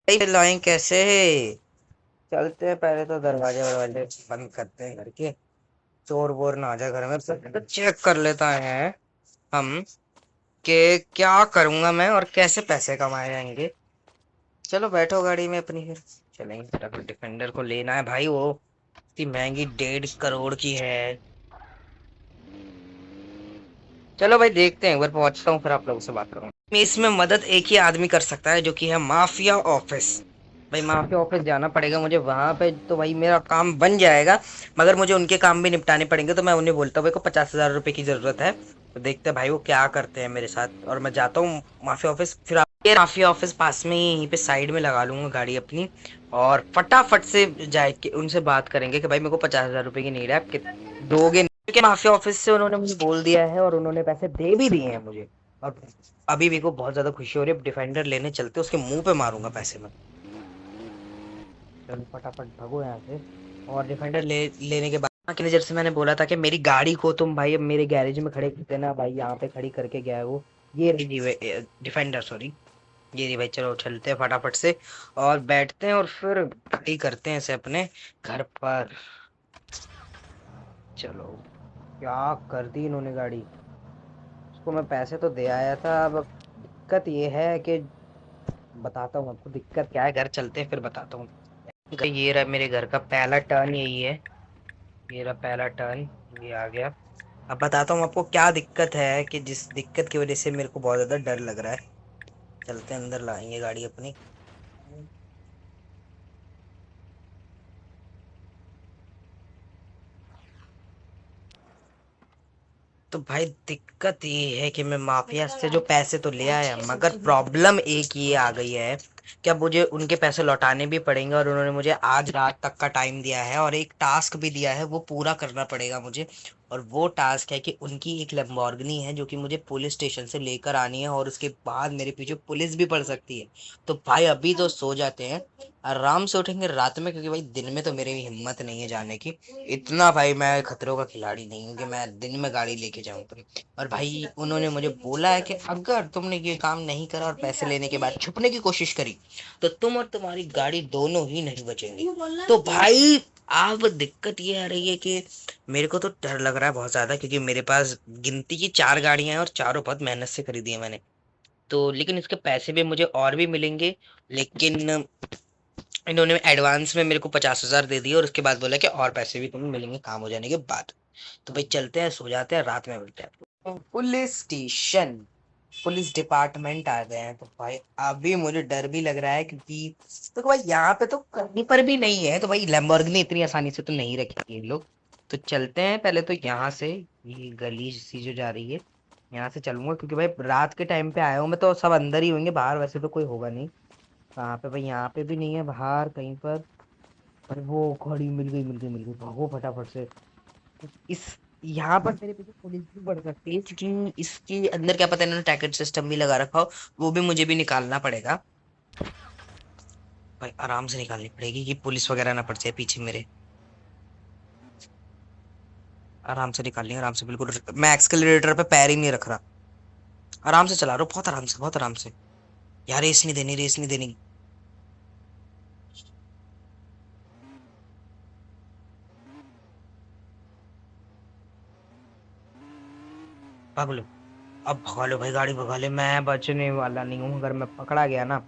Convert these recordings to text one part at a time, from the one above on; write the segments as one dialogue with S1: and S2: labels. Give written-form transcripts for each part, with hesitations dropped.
S1: Line कैसे? चलते हैं, पहले तो दरवाजे वरवाजे बंद करते हैं घर के, चोर वोर ना आ जाए घर में। तो चेक कर लेता है हम कि क्या करूंगा मैं और कैसे पैसे कमाए जाएंगे। चलो बैठो गाड़ी में अपनी, फिर चलेंगे। फटाफट डिफेंडर को लेना है भाई, वो इतनी महंगी 1.5 करोड़ की है। चलो भाई देखते हैं, एक बार पहुंचता हूँ फिर आप लोगों से बात करूंगा। इसमें मदद एक ही आदमी कर सकता है, जो कि है माफिया ऑफिस। भाई माफिया ऑफिस जाना पड़ेगा मुझे, वहां पे तो भाई मेरा काम बन जाएगा, मगर मुझे उनके काम भी निपटाने पड़ेंगे। तो मैं उन्हें बोलता हूँ भाई को 50,000 रुपए की जरूरत है, तो देखते हैं भाई वो क्या करते हैं मेरे साथ। और मैं जाता हूँ माफिया ऑफिस। फिर ये माफिया ऑफिस पास में ही, यहीं पे साइड में लगा लूंगा गाड़ी अपनी, और फटाफट से जाए के उनसे बात करेंगे कि भाई मेरे को 50,000 रुपए की नीड है, आप दोगे? क्योंकि माफिया ऑफिस से उन्होंने मुझे बोल दिया है और उन्होंने पैसे दे भी दिए हैं मुझे। और अभी मेरे को बहुत ज्यादा खुशी हो रही है, डिफेंडर लेने चलते, उसके मुंह पे मारूंगा पैसे में। चलो फटाफट भागो यहाँ से। और डिफेंडर लेने के बाद के लिए, जब से मैंने बोला था कि मेरी गाड़ी को तुम भाई अब मेरे गैरेज में खड़े कर देना, भाई यहाँ पे खड़ी करके गया है वो। ये रही डिफेंडर, सॉरी, ये रही भाई। चलो चलते हैं फटाफट से और बैठते हैं और फिर गाड़ी करते हैं इसे अपने घर पर। चलो, क्या कर दी इन्होंने गाड़ी। उसको मैं पैसे तो दे आया था, अब दिक्कत ये है कि बताता हूँ आपको दिक्कत क्या है। घर चलते हैं फिर बताता हूँ। ये रहा मेरे घर का पहला टर्न, यही है। ये रहा पहला टर्न, ये आ गया। अब बताता हूँ आपको क्या दिक्कत है, कि जिस दिक्कत की वजह से मेरे को बहुत ज्यादा डर लग रहा है। चलते हैं, अंदर लाएंगे गाड़ी अपनी। तो भाई दिक्कत ये है कि मैं माफिया से जो पैसे तो ले आया, मगर प्रॉब्लम एक ये आ गई है कि अब मुझे उनके पैसे लौटाने भी पड़ेंगे, और उन्होंने मुझे आज रात तक का टाइम दिया है और एक टास्क भी दिया है, वो पूरा करना पड़ेगा मुझे। और वो टास्क है कि उनकी एक लैम्बोर्गिनी है जो कि मुझे पुलिस स्टेशन से लेकर आनी है, और उसके बाद मेरे पीछे पुलिस भी पड़ सकती है। तो भाई अभी तो सो जाते हैं, आराम से उठेंगे रात में, क्योंकि भाई दिन में तो मेरी भी हिम्मत नहीं है जाने की। इतना भाई मैं खतरों का खिलाड़ी नहीं हूँ कि मैं दिन में गाड़ी लेके जाऊं तो। और भाई उन्होंने मुझे बोला है कि अगर तुमने ये काम नहीं करा और पैसे लेने के बाद छुपने की कोशिश करी, तो तुम और तुम्हारी गाड़ी दोनों ही नहीं बचेंगी। तो भाई अब दिक्कत ये आ रही है कि मेरे को तो डर लग रहा है बहुत ज्यादा, क्योंकि मेरे पास गिनती की 4 गाड़ियां हैं और चारों बहुत मेहनत से खरीदी है मैंने। तो लेकिन इसके पैसे भी मुझे और भी मिलेंगे, लेकिन इन्होंने एडवांस में मेरे को 50,000 दे दिए, और उसके बाद बोला कि और पैसे भी तुम्हें मिलेंगे काम हो जाने के बाद। तो भाई चलते हैं, सो जाते हैं, रात में मिलते हैं। पुलिस स्टेशन, पुलिस डिपार्टमेंट आ गए हैं। तो भाई अभी मुझे डर भी लग रहा है, क्योंकि तो भाई यहाँ पे तो कहीं पर भी नहीं है, तो भाई लैम्बोर्गिनी इतनी आसानी से तो नहीं रखेंगे ये लोग। तो चलते हैं पहले तो यहाँ से, ये गली सी जो जा रही है, यहाँ से चलूंगा, क्योंकि भाई रात के टाइम पे आया हूँ मैं, तो सब अंदर ही होंगे, बाहर वैसे तो कोई होगा नहीं। कहाँ पे भाई, यहाँ पे भी नहीं है बाहर कहीं पर। अरे वो घड़ी मिल गई, मिल गई, मिल गई, भागो फटाफट से। इस यहाँ पर मेरे पीछे पुलिस भी बढ़ सकती है, क्योंकि इसके अंदर क्या पता इन्होंने टैकेट सिस्टम भी लगा रखा हो, वो भी मुझे भी निकालना पड़ेगा। भाई आराम से निकालनी पड़ेगी कि पुलिस वगैरह ना पड़ जाए पीछे मेरे। आराम से निकालनी है, आराम से बिल्कुल। मैं एक्सकलेटर पे पैर ही नहीं रख रहा, आराम से चला रहा हूँ, बहुत आराम से, बहुत आराम से। यार रेस नहीं देनी, रेस नहीं देनी। भाग लो, अब भगा लो भाई, गाड़ी भगा ले। मैं बचने वाला नहीं हूँ, अगर मैं पकड़ा गया ना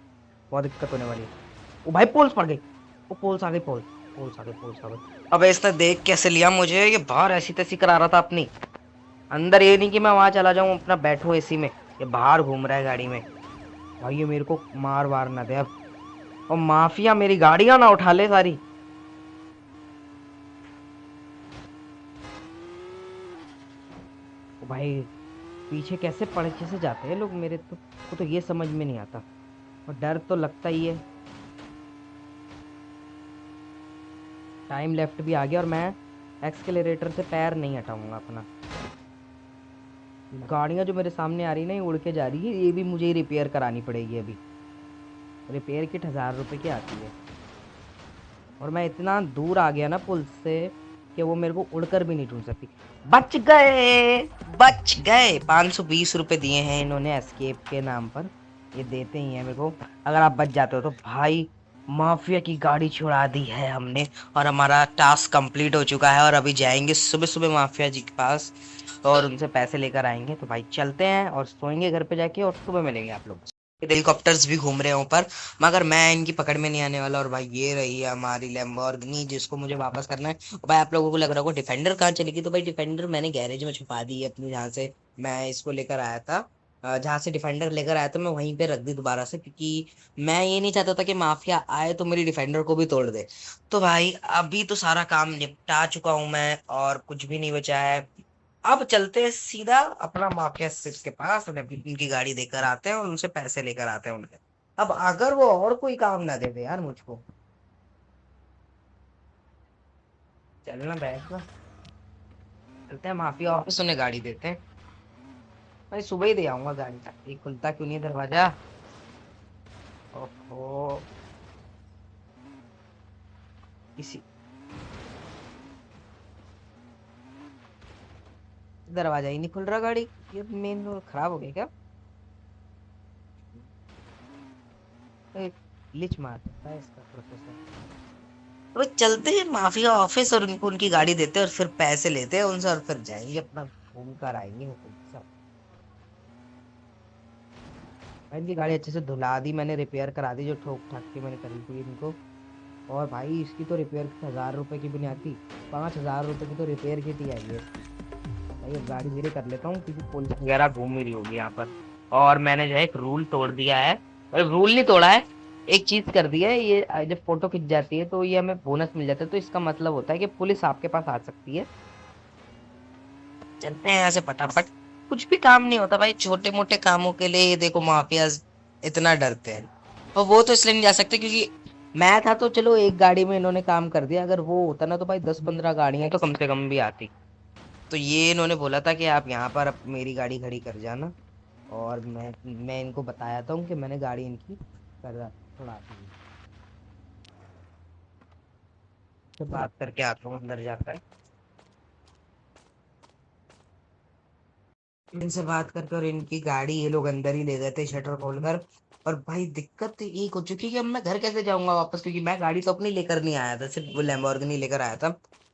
S1: बहुत दिक्कत होने वाली है। ओ भाई पोल्स पड़ गई, वो पोल्स आ गई, पोल्स, पोल्स आ गई, पोल्स आ गई। अबे इसने देख कैसे लिया मुझे, ये बाहर ऐसी तैसी करा रहा था अपनी। अंदर ये नहीं कि मैं वहां चला जाऊं अपना बैठूं एसी में, ये बाहर घूम रहा है गाड़ी में। भाई ये मेरे को मार वार ना दे अब, और माफिया मेरी गाड़ियां ना उठा ले सारी। ओ भाई पीछे कैसे पड़के से जाते हैं लोग मेरे, तो को तो ये समझ में नहीं आता, और डर तो लगता ही है। टाइम लेफ्ट भी आ गया, और मैं एक्सकेलेरेटर से पैर नहीं हटाऊंगा अपना। गाड़ियां जो मेरे सामने आ रही है ना, ये उड़ के जा रही है, ये भी मुझे ही रिपेयर करानी पड़ेगी अभी। रिपेयर किट 1,000 रुपए की आती है, और मैं इतना दूर आ गया ना पुल से कि वो मेरे को उड़कर भी नहीं ढूंढ सकती। बच गए, बच गए। 520 रुपए दिए हैं इन्होंने एस्केप के नाम पर, ये देते ही हैं मेरे को। अगर आप बच जाते हो तो भाई, माफिया की गाड़ी छुड़ा दी है हमने, और हमारा टास्क कंप्लीट हो चुका है। और अभी जाएंगे सुबह सुबह माफिया जी के पास और उनसे पैसे लेकर आएंगे। तो भाई चलते हैं और सोएंगे घर पे जाके, और सुबह मिलेंगे आप लोग। हेलीकॉप्टर्स भी घूम रहे हैं ऊपर, मगर मैं इनकी पकड़ में नहीं आने वाला। और भाई ये रही है हमारी लैम्बोर्गिनी, जिसको मुझे वापस करना है। और भाई आप लोगों को लग रहा होगा डिफेंडर कहाँ चली गई, तो भाई डिफेंडर मैंने गैरेज में छुपा दी है अपनी, जहाँ से मैं इसको लेकर आया था। जहाँ से डिफेंडर लेकर आया था मैं वहीं पे रख दी दोबारा से, क्योंकि मैं ये नहीं चाहता था कि माफिया आए तो मेरी डिफेंडर को भी तोड़ दे। तो भाई अभी तो सारा काम निपटा चुका हूं मैं, और कुछ भी नहीं बचा है। अब चलते हैं सीधा अपना माफिया सिर्फ के पास, उन्हें उनकी गाड़ी देकर आते हैं और उनसे पैसे लेकर आते हैं उनके। अब अगर वो और कोई काम ना दे दे यार मुझको, चलना बैठ ना, चलते हैं माफिया ऑफिस, उन्हें गाड़ी देते हैं। भाई सुबह ही दे आऊंगा गाड़ी, ये खुलता क्यों नहीं है दरवाजा। ओहो, इसी दरवाजा ही नहीं खुल रहा गाड़ी। ये मेन रोड खराब हो गया क्या? ग्लिच मार सकता है इसका प्रोसेसर। तो चलते हैं माफिया ऑफिस और उनको उनकी गाड़ी देते हैं और फिर पैसे लेते हैं उनसे, और फिर जाएंगे अपना घूम कर आएंगे हुकूम से। भाई इनकी गाड़ी अच्छे से धुला दी मैंने, रिपेयर करा दी जो ठोक ठाक के मैंने करी थी इनको। और भाई इसकी तो रिपेयर 1000 रुपए की भी नहीं आती, 5000 रुपए की तो रिपेयर किट ही आई है इसकी। भाई अब गाड़ी धीरे कर लेता हूँ, क्योंकि पुलिस वगैरह घूम ही रही होगी यहाँ पर। और मैंने जो है एक रूल तोड़ दिया है, मतलब रूल नहीं तोड़ा है, एक चीज कर दी है। ये जब फोटो खिंच जाती है तो ये हमें बोनस मिल जाता है, तो इसका मतलब होता है कि पुलिस आपके पास आ सकती है। चलते हैं यहाँ से फटाफट। कुछ भी काम नहीं होता भाई, छोटे मोटे कामों के लिए ये देखो माफिया इतना डरते हैं। और वो तो इसलिए नहीं जा सकते क्योंकि मैं था, तो चलो एक गाड़ी में इन्होंने काम कर दिया, अगर वो होता ना तो भाई 10-15 गाड़ियां तो कम से कम भी आती। तो ये इन्होंने बोला था कि आप यहाँ पर मेरी गाड़ी खड़ी कर जाना, और मैं इनको बताया था कि मैंने गाड़ी इनकी कर छुड़ा दी। तो बात करके आता हूँ अंदर जाकर, इनसे बात करके, और इनकी गाड़ी ये लोग अंदर ही ले गए थे शटर खोलकर। और भाई दिक्कत एक हो चुकी है कि अब मैं घर कैसे जाऊंगा वापस, क्योंकि मैं गाड़ी तो अपनी लेकर नहीं आया था, सिर्फ वो लैम्बोर्गिनी लेकर आया था।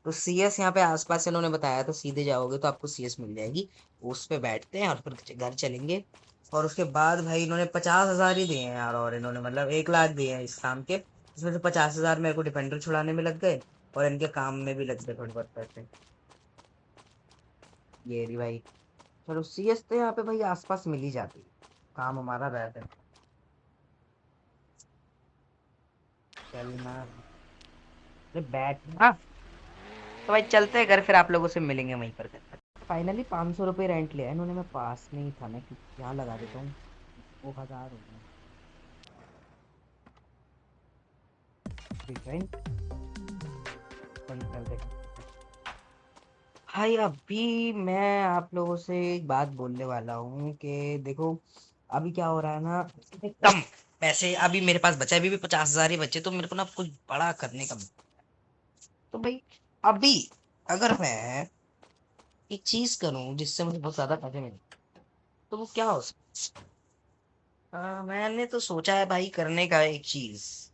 S1: तो सीएस यहाँ पे आसपास इन्होंने बताया था, सीधे जाओगे तो आपको सीएस मिल जाएगी, उस पे बैठते हैं और फिर घर चलेंगे। और उसके बाद भाई इन्होंने 50,000 ही दिए हैं यार, और इन्होंने मतलब 1 लाख दिए हैं इस काम के, इसमें से 50,000 मेरे को डिफेंडर छुड़ाने में लग गए, और इनके काम में भी लग गए थोड़े बहुत पैसे। ये रही भाई। चलो सीएस तो यहाँ पे भाई आसपास मिल ही जाती है, काम हमारा रहता है। चलना, अरे बैठना। तो भाई चलते हैं घर, फिर आप लोगों से मिलेंगे वहीं पर घर। फाइनली 500 रुपये रेंट लिया इन्होंने, मैं पास में ही था ना, क्योंकि यहाँ लगा देता हूँ, वो 1000 हो गया। रेंट बंद कर दे भाई। अभी मैं आप लोगों से एक बात बोलने वाला हूँ कि देखो, अभी क्या हो रहा है ना, कम पैसे अभी मेरे पास बचा है, अभी भी 50,000 ही बचे, तो मेरे को ना कुछ बड़ा करने का। तो भाई अभी अगर मैं एक चीज करूं जिससे मुझे बहुत ज्यादा पैसे मिले, तो वो क्या हो सकता है? मैंने तो सोचा है भाई करने का एक चीज,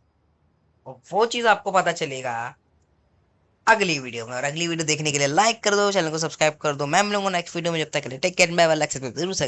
S1: और वो चीज आपको पता चलेगा अगली वीडियो में। और अगली वीडियो देखने के लिए लाइक कर दो, चैनल को सब्सक्राइब कर दो। मैं मिलूंगा नेक्स्ट वीडियो में, जब तक के लिए टेक केयर, बाय बाय। जरूर से